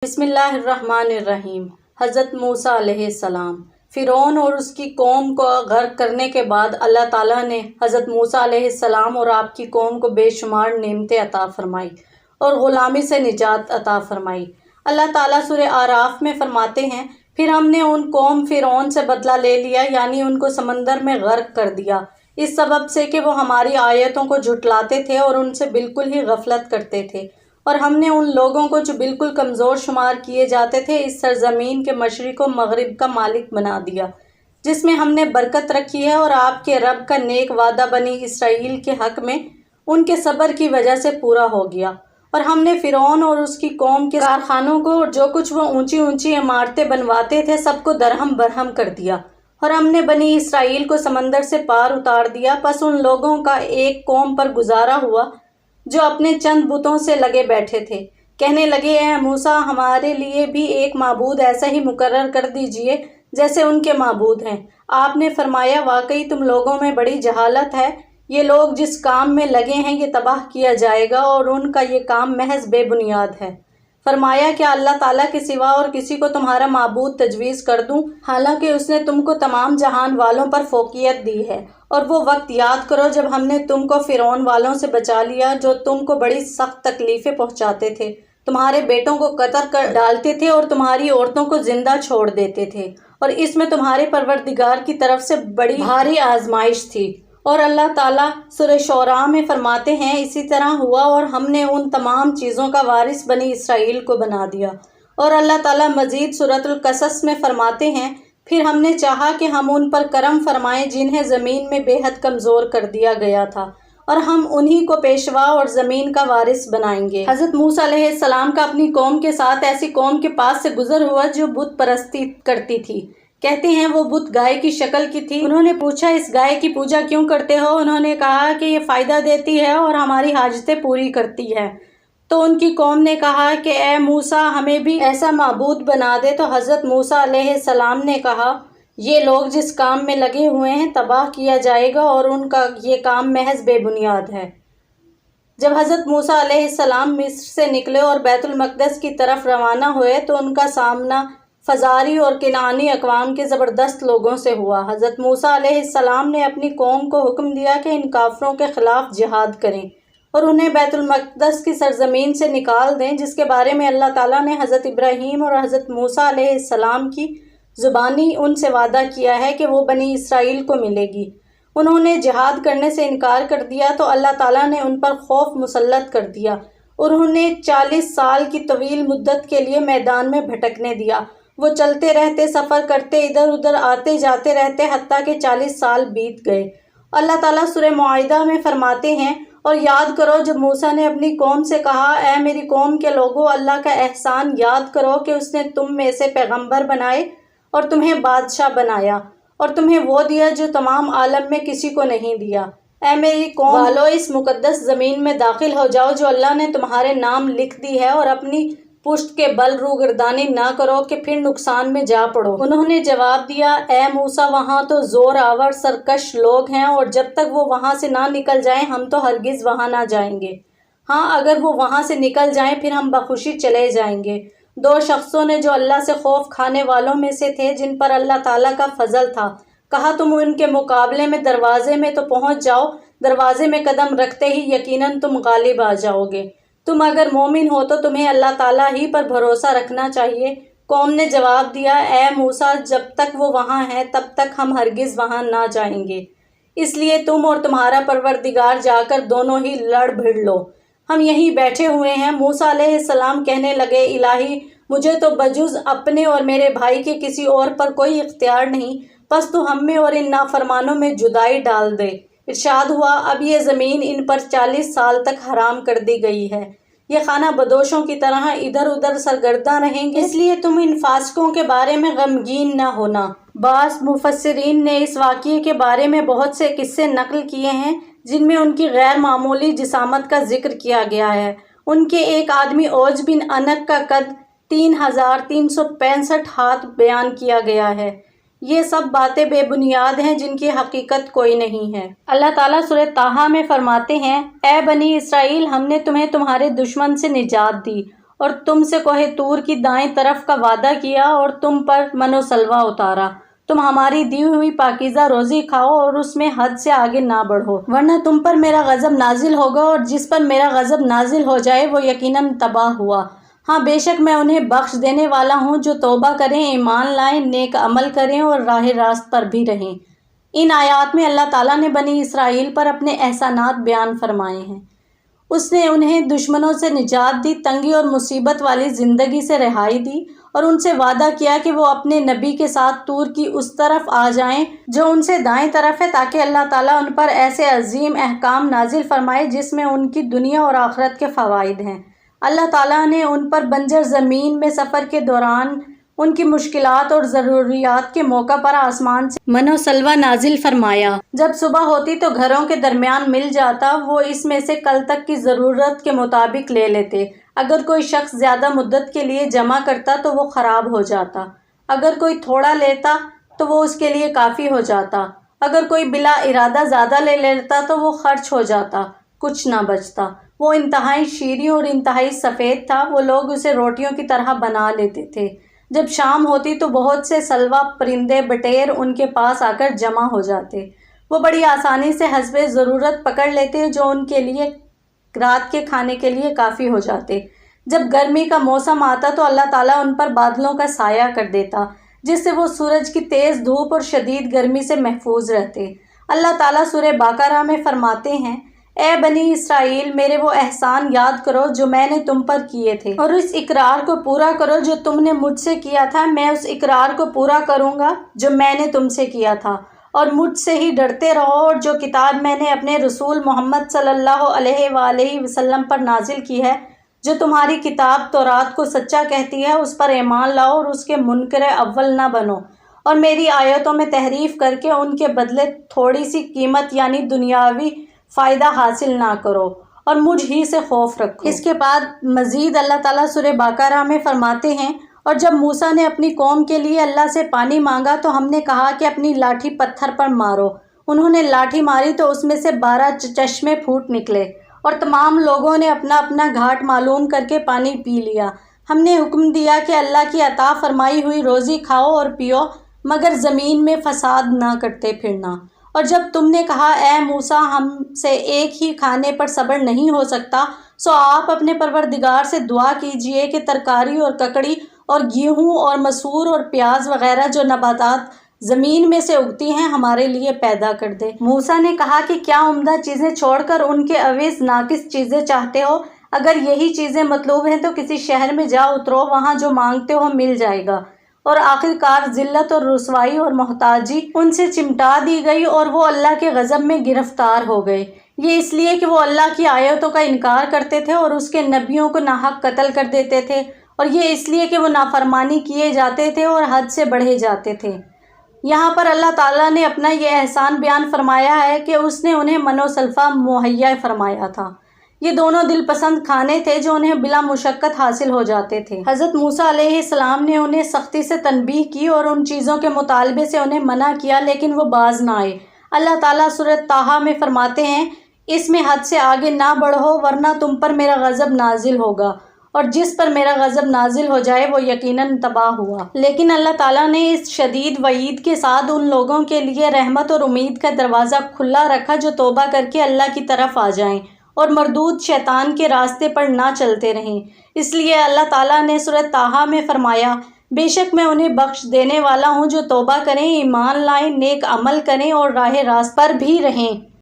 بسم اللہ الرحمن الرحیم۔ حضرت موسیٰ علیہ السلام فرعون اور اس کی قوم کو غرق کرنے کے بعد اللہ تعالیٰ نے حضرت موسیٰ علیہ السلام اور آپ کی قوم کو بے شمار نعمتیں عطا فرمائی اور غلامی سے نجات عطا فرمائی۔ اللہ تعالیٰ سورہ اعراف میں فرماتے ہیں، پھر ہم نے ان قوم فرعون سے بدلہ لے لیا، یعنی ان کو سمندر میں غرق کر دیا، اس سبب سے کہ وہ ہماری آیتوں کو جھٹلاتے تھے اور ان سے بالکل ہی غفلت کرتے تھے۔ اور ہم نے ان لوگوں کو جو بالکل کمزور شمار کیے جاتے تھے اس سرزمین کے مشرق و مغرب کا مالک بنا دیا، جس میں ہم نے برکت رکھی ہے، اور آپ کے رب کا نیک وعدہ بنی اسرائیل کے حق میں ان کے صبر کی وجہ سے پورا ہو گیا۔ اور ہم نے فرعون اور اس کی قوم کے کارخانوں کو اور جو کچھ وہ اونچی اونچی عمارتیں بنواتے تھے سب کو درہم برہم کر دیا، اور ہم نے بنی اسرائیل کو سمندر سے پار اتار دیا۔ پس ان لوگوں کا ایک قوم پر گزارا ہوا جو اپنے چند بتوں سے لگے بیٹھے تھے، کہنے لگے، اے موسیٰ، ہمارے لیے بھی ایک معبود ایسا ہی مقرر کر دیجئے جیسے ان کے معبود ہیں۔ آپ نے فرمایا، واقعی تم لوگوں میں بڑی جہالت ہے، یہ لوگ جس کام میں لگے ہیں یہ تباہ کیا جائے گا، اور ان کا یہ کام محض بے بنیاد ہے۔ فرمایا، کیا اللہ تعالیٰ کے سوا اور کسی کو تمہارا معبود تجویز کر دوں، حالانکہ اس نے تم کو تمام جہان والوں پر فوقیت دی ہے؟ اور وہ وقت یاد کرو جب ہم نے تم کو فرعون والوں سے بچا لیا جو تم کو بڑی سخت تکلیفیں پہنچاتے تھے، تمہارے بیٹوں کو قتل کر ڈالتے تھے اور تمہاری عورتوں کو زندہ چھوڑ دیتے تھے، اور اس میں تمہارے پروردگار کی طرف سے بڑی بھاری آزمائش تھی۔ اور اللہ تعالیٰ سورہ شعراء میں فرماتے ہیں، اسی طرح ہوا اور ہم نے ان تمام چیزوں کا وارث بنی اسرائیل کو بنا دیا۔ اور اللہ تعالیٰ مزید سورۃ القصص میں فرماتے ہیں، پھر ہم نے چاہا کہ ہم ان پر کرم فرمائیں جنہیں زمین میں بے حد کمزور کر دیا گیا تھا، اور ہم انہی کو پیشوا اور زمین کا وارث بنائیں گے۔ حضرت موسیٰ علیہ السلام کا اپنی قوم کے ساتھ ایسی قوم کے پاس سے گزر ہوا جو بت پرستی کرتی تھی۔ کہتے ہیں وہ بت گائے کی شکل کی تھی۔ انہوں نے پوچھا، اس گائے کی پوجا کیوں کرتے ہو؟ انہوں نے کہا کہ یہ فائدہ دیتی ہے اور ہماری حاجتیں پوری کرتی ہے۔ تو ان کی قوم نے کہا کہ اے موسیٰ، ہمیں بھی ایسا معبود بنا دے۔ تو حضرت موسیٰ علیہ السلام نے کہا، یہ لوگ جس کام میں لگے ہوئے ہیں تباہ کیا جائے گا، اور ان کا یہ کام محض بے بنیاد ہے۔ جب حضرت موسیٰ علیہ السلام مصر سے نکلے اور بیت المقدس کی طرف روانہ ہوئے تو ان کا سامنا فزاری اور کنعانی اقوام کے زبردست لوگوں سے ہوا۔ حضرت موسیٰ علیہ السلام نے اپنی قوم کو حکم دیا کہ ان کافروں کے خلاف جہاد کریں اور انہیں بیت المقدس کی سرزمین سے نکال دیں، جس کے بارے میں اللہ تعالیٰ نے حضرت ابراہیم اور حضرت موسیٰ علیہ السلام کی زبانی ان سے وعدہ کیا ہے کہ وہ بنی اسرائیل کو ملے گی۔ انہوں نے جہاد کرنے سے انکار کر دیا تو اللہ تعالیٰ نے ان پر خوف مسلط کر دیا اور انہیں 40 سال کی طویل مدت کے لیے میدان میں بھٹکنے دیا۔ وہ چلتے رہتے، سفر کرتے، ادھر ادھر آتے جاتے رہتے، حتیٰ کہ 40 سال بیت گئے۔ اللہ تعالیٰ سورہ معاہدہ میں فرماتے ہیں، اور یاد کرو جب موسیٰ نے اپنی قوم سے کہا، اے میری قوم کے لوگو، اللہ کا احسان یاد کرو کہ اس نے تم میں سے پیغمبر بنائے اور تمہیں بادشاہ بنایا اور تمہیں وہ دیا جو تمام عالم میں کسی کو نہیں دیا۔ اے میری قوم والو، اس مقدس زمین میں داخل ہو جاؤ جو اللہ نے تمہارے نام لکھ دی ہے، اور اپنی پشت کے بل روگردانی نہ کرو کہ پھر نقصان میں جا پڑو۔ انہوں نے جواب دیا، اے موسیٰ، وہاں تو زور آور سرکش لوگ ہیں، اور جب تک وہ وہاں سے نہ نکل جائیں ہم تو ہرگز وہاں نہ جائیں گے۔ ہاں، اگر وہ وہاں سے نکل جائیں پھر ہم بخوشی چلے جائیں گے۔ دو شخصوں نے جو اللہ سے خوف کھانے والوں میں سے تھے، جن پر اللہ تعالیٰ کا فضل تھا، کہا، تم ان کے مقابلے میں دروازے میں تو پہنچ جاؤ، دروازے میں قدم رکھتے ہی یقیناً تم غالب آ جاؤ گے۔ تم اگر مومن ہو تو تمہیں اللہ تعالیٰ ہی پر بھروسہ رکھنا چاہیے۔ قوم نے جواب دیا، اے موسیٰ، جب تک وہ وہاں ہیں تب تک ہم ہرگز وہاں نہ جائیں گے، اس لیے تم اور تمہارا پروردگار جا کر دونوں ہی لڑ بھڑ لو، ہم یہیں بیٹھے ہوئے ہیں۔ موسیٰ علیہ السلام کہنے لگے، الہی، مجھے تو بجز اپنے اور میرے بھائی کے کسی اور پر کوئی اختیار نہیں، پس تو ہم میں اور ان نافرمانوں میں جدائی ڈال دے۔ ارشاد ہوا، اب یہ زمین ان پر 40 سال تک حرام کر دی گئی ہے، یہ خانہ بدوشوں کی طرح ادھر ادھر سرگرداں رہیں گے، اس لیے تم ان فاسقوں کے بارے میں غمگین نہ ہونا۔ بعض مفسرین نے اس واقعے کے بارے میں بہت سے قصے نقل کیے ہیں جن میں ان کی غیر معمولی جسامت کا ذکر کیا گیا ہے۔ ان کے ایک آدمی اوج بن عنق کا قد 3365 ہاتھ بیان کیا گیا ہے۔ یہ سب باتیں بے بنیاد ہیں جن کی حقیقت کوئی نہیں ہے۔ اللہ تعالیٰ سورہ طٰہٰ میں فرماتے ہیں، اے بنی اسرائیل، ہم نے تمہیں تمہارے دشمن سے نجات دی اور تم سے کوہ طور کی دائیں طرف کا وعدہ کیا اور تم پر من و سلوہ اتارا۔ تم ہماری دی ہوئی پاکیزہ روزی کھاؤ اور اس میں حد سے آگے نہ بڑھو، ورنہ تم پر میرا غضب نازل ہوگا، اور جس پر میرا غضب نازل ہو جائے وہ یقیناً تباہ ہوا۔ ہاں بے شک میں انہیں بخش دینے والا ہوں جو توبہ کریں، ایمان لائیں، نیک عمل کریں اور راہ راست پر بھی رہیں۔ ان آیات میں اللہ تعالیٰ نے بنی اسرائیل پر اپنے احسانات بیان فرمائے ہیں۔ اس نے انہیں دشمنوں سے نجات دی، تنگی اور مصیبت والی زندگی سے رہائی دی، اور ان سے وعدہ کیا کہ وہ اپنے نبی کے ساتھ طور کی اس طرف آ جائیں جو ان سے دائیں طرف ہے، تاکہ اللہ تعالیٰ ان پر ایسے عظیم احکام نازل فرمائے جس میں ان کی دنیا اور آخرت کے فوائد ہیں۔ اللہ تعالیٰ نے ان پر بنجر زمین میں سفر کے دوران ان کی مشکلات اور ضروریات کے موقع پر آسمان سے من و سلوہ نازل فرمایا۔ جب صبح ہوتی تو گھروں کے درمیان مل جاتا، وہ اس میں سے کل تک کی ضرورت کے مطابق لے لیتے۔ اگر کوئی شخص زیادہ مدت کے لیے جمع کرتا تو وہ خراب ہو جاتا، اگر کوئی تھوڑا لیتا تو وہ اس کے لیے کافی ہو جاتا، اگر کوئی بلا ارادہ زیادہ لے لیتا تو وہ خرچ ہو جاتا، کچھ نہ بچتا۔ وہ انتہائی شیریں اور انتہائی سفید تھا، وہ لوگ اسے روٹیوں کی طرح بنا لیتے تھے۔ جب شام ہوتی تو بہت سے سلوہ پرندے بٹیر ان کے پاس آ کر جمع ہو جاتے، وہ بڑی آسانی سے حسب ضرورت پکڑ لیتے جو ان کے لیے رات کے کھانے کے لیے کافی ہو جاتے۔ جب گرمی کا موسم آتا تو اللہ تعالیٰ ان پر بادلوں کا سایہ کر دیتا، جس سے وہ سورج کی تیز دھوپ اور شدید گرمی سے محفوظ رہتے۔ اللہ تعالیٰ سورہ بقرہ میں فرماتے ہیں، اے بنی اسرائیل، میرے وہ احسان یاد کرو جو میں نے تم پر کیے تھے، اور اس اقرار کو پورا کرو جو تم نے مجھ سے کیا تھا۔ میں اس اقرار کو پورا کروں گا جو میں نے تم سے کیا تھا، اور مجھ سے ہی ڈرتے رہو، اور جو کتاب میں نے اپنے رسول محمد صلی اللہ علیہ وآلہ وسلم پر نازل کی ہے، جو تمہاری کتاب تورات کو سچا کہتی ہے، اس پر ایمان لاؤ اور اس کے منکر اول نہ بنو، اور میری آیتوں میں تحریف کر کے ان کے بدلے تھوڑی سی قیمت یعنی دنیاوی فائدہ حاصل نہ کرو، اور مجھ ہی سے خوف رکھو۔ اس کے بعد مزید اللہ تعالیٰ سورہ بقرہ میں فرماتے ہیں، اور جب موسیٰ نے اپنی قوم کے لیے اللہ سے پانی مانگا تو ہم نے کہا کہ اپنی لاٹھی پتھر پر مارو۔ انہوں نے لاٹھی ماری تو اس میں سے 12 چشمے پھوٹ نکلے، اور تمام لوگوں نے اپنا اپنا گھاٹ معلوم کر کے پانی پی لیا۔ ہم نے حکم دیا کہ اللہ کی عطا فرمائی ہوئی روزی کھاؤ اور پیو، مگر زمین میں فساد نہ کرتے پھرنا۔ اور جب تم نے کہا اے موسیٰ، ہم سے ایک ہی کھانے پر صبر نہیں ہو سکتا، سو آپ اپنے پروردگار سے دعا کیجئے کہ ترکاری اور ککڑی اور گیہوں اور مسور اور پیاز وغیرہ جو نباتات زمین میں سے اگتی ہیں ہمارے لیے پیدا کر دے۔ موسیٰ نے کہا کہ کیا عمدہ چیزیں چھوڑ کر ان کے عوض ناقص چیزیں چاہتے ہو؟ اگر یہی چیزیں مطلوب ہیں تو کسی شہر میں جا اترو، وہاں جو مانگتے ہو مل جائے گا۔ اور آخر کار ذلت اور رسوائی اور محتاجی ان سے چمٹا دی گئی، اور وہ اللہ کے غضب میں گرفتار ہو گئے۔ یہ اس لیے کہ وہ اللہ کی آیتوں کا انکار کرتے تھے اور اس کے نبیوں کو ناحق قتل کر دیتے تھے، اور یہ اس لیے کہ وہ نافرمانی کیے جاتے تھے اور حد سے بڑھے جاتے تھے۔ یہاں پر اللہ تعالیٰ نے اپنا یہ احسان بیان فرمایا ہے کہ اس نے انہیں من و سلوہ مہیا فرمایا تھا۔ یہ دونوں دل پسند کھانے تھے جو انہیں بلا مشقت حاصل ہو جاتے تھے۔ حضرت موسیٰ علیہ السلام نے انہیں سختی سے تنبیہ کی اور ان چیزوں کے مطالبے سے انہیں منع کیا، لیکن وہ باز نہ آئے۔ اللہ تعالیٰ سورہ طٰہٰ میں فرماتے ہیں، اس میں حد سے آگے نہ بڑھو ورنہ تم پر میرا غضب نازل ہوگا، اور جس پر میرا غضب نازل ہو جائے وہ یقیناً تباہ ہوا۔ لیکن اللہ تعالیٰ نے اس شدید وعید کے ساتھ ان لوگوں کے لیے رحمت اور امید کا دروازہ کھلا رکھا جو توبہ کر کے اللہ کی طرف آ جائیں اور مردود شیطان کے راستے پر نہ چلتے رہیں۔ اس لیے اللہ تعالیٰ نے سورہ طٰہٰ میں فرمایا، بے شک میں انہیں بخش دینے والا ہوں جو توبہ کریں، ایمان لائیں، نیک عمل کریں اور راہ راست پر بھی رہیں۔